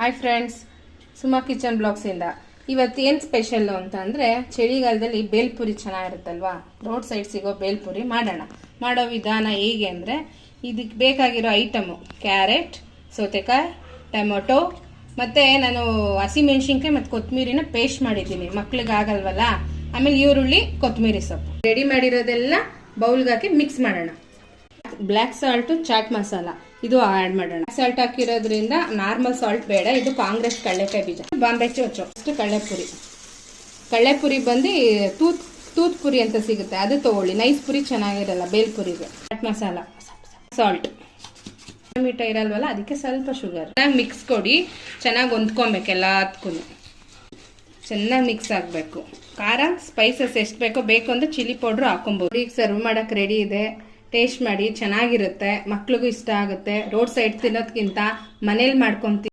Hi friends, Suma kitchen ಬ್ಲಾಗ್ಸಿಂದ ಇವತ್ತು ಏನು special ಅಂತಂದರೆ ಚಳಿಗಾಲದಲ್ಲಿ ಬೇಲ್ಪುರಿ ಚೆನ್ನಾಗಿರುತ್ತಲ್ವಾ. ರೋಡ್ ಸೈಡ್ ಸಿಗೋ ಬೇಲ್ಪುರಿ ಮಾಡೋ ವಿಧಾನ ಹೇಗೆ ಅಂದರೆ, ಇದಕ್ಕೆ ಬೇಕಾಗಿರೋ ಐಟಮು ಕ್ಯಾರೆಟ್, ಸೌತೆಕಾಯಿ, ಟೊಮೊಟೊ ಮತ್ತು ನಾನು ಹಸಿಮೆಣ್ಸಿನ್ಕಾಯಿ ಮತ್ತು ಕೊತ್ತಂಬರಿನ ಪೇಸ್ಟ್ ಮಾಡಿದ್ದೀನಿ, ಮಕ್ಳಿಗೆ ಆಗಲ್ವಲ್ಲ. ಆಮೇಲೆ ಈರುಳ್ಳಿ, ಕೊತ್ತಂಬರಿ ಸೊಪ್ಪು ರೆಡಿ ಮಾಡಿರೋದೆಲ್ಲ ಬೌಲ್ಗೆ ಹಾಕಿ ಮಿಕ್ಸ್ ಮಾಡೋಣ. ಬ್ಲ್ಯಾಕ್ ಸಾಲ್ಟು, ಚಾಟ್ ಮಸಾಲ ಇದು ಆ್ಯಡ್ ಮಾಡೋಣ. ಸಾಲ್ಟ್ ಹಾಕಿರೋದ್ರಿಂದ ನಾರ್ಮಲ್ ಸಾಲ್ಟ್ ಬೇಡ, ಇದು ಕಾಂಗ್ರೆಸ್ ಕಡಲೆಕಾಯಿ ಬೀಜ, ಬಾಂಬೆ ಚೋಚು, ಅಷ್ಟು ಕಡಲೆಪುರಿ ಬಂದು ತೂತ್ ಪುರಿ ಅಂತ ಸಿಗುತ್ತೆ, ಅದು ತಗೊಳ್ಳಿ. ನೈಸ್ ಪುರಿ ಚೆನ್ನಾಗಿರಲ್ಲ ಬೇಲ್ಪುರಿಗೆ. ಚಾಟ್ ಮಸಾಲ, ಸಾಲ್ಟ್, ಟೊಮೆಟೊ ಇರಲ್ವಲ್ಲ ಅದಕ್ಕೆ ಸ್ವಲ್ಪ ಶುಗರ್. ಚೆನ್ನಾಗಿ ಮಿಕ್ಸ್ ಕೊಡಿ, ಚೆನ್ನಾಗಿ ಹೊಂದ್ಕೊಬೇಕು. ಎಲ್ಲದಕ್ಕೂ ಚೆನ್ನಾಗಿ ಮಿಕ್ಸ್ ಆಗಬೇಕು. ಖಾರ ಸ್ಪೈಸಸ್ ಎಷ್ಟು ಬೇಕು ಅಂದ್ರೆ ಚಿಲ್ಲಿ ಪೌಡ್ರು ಹಾಕೊಬೋದು. ಈಗ ಸರ್ವ್ ಮಾಡೋಕೆ ರೆಡಿ ಇದೆ. ಟೇಸ್ಟ್ ಮಾಡಿ, ಚೆನ್ನಾಗಿರುತ್ತೆ, ಮಕ್ಳಿಗೂ ಇಷ್ಟ ಆಗುತ್ತೆ. ರೋಡ್ ಸೈಡ್ ತಿನ್ನೋದ್ಕಿಂತ ಮನೇಲಿ ಮಾಡ್ಕೊಂತೀವಿ.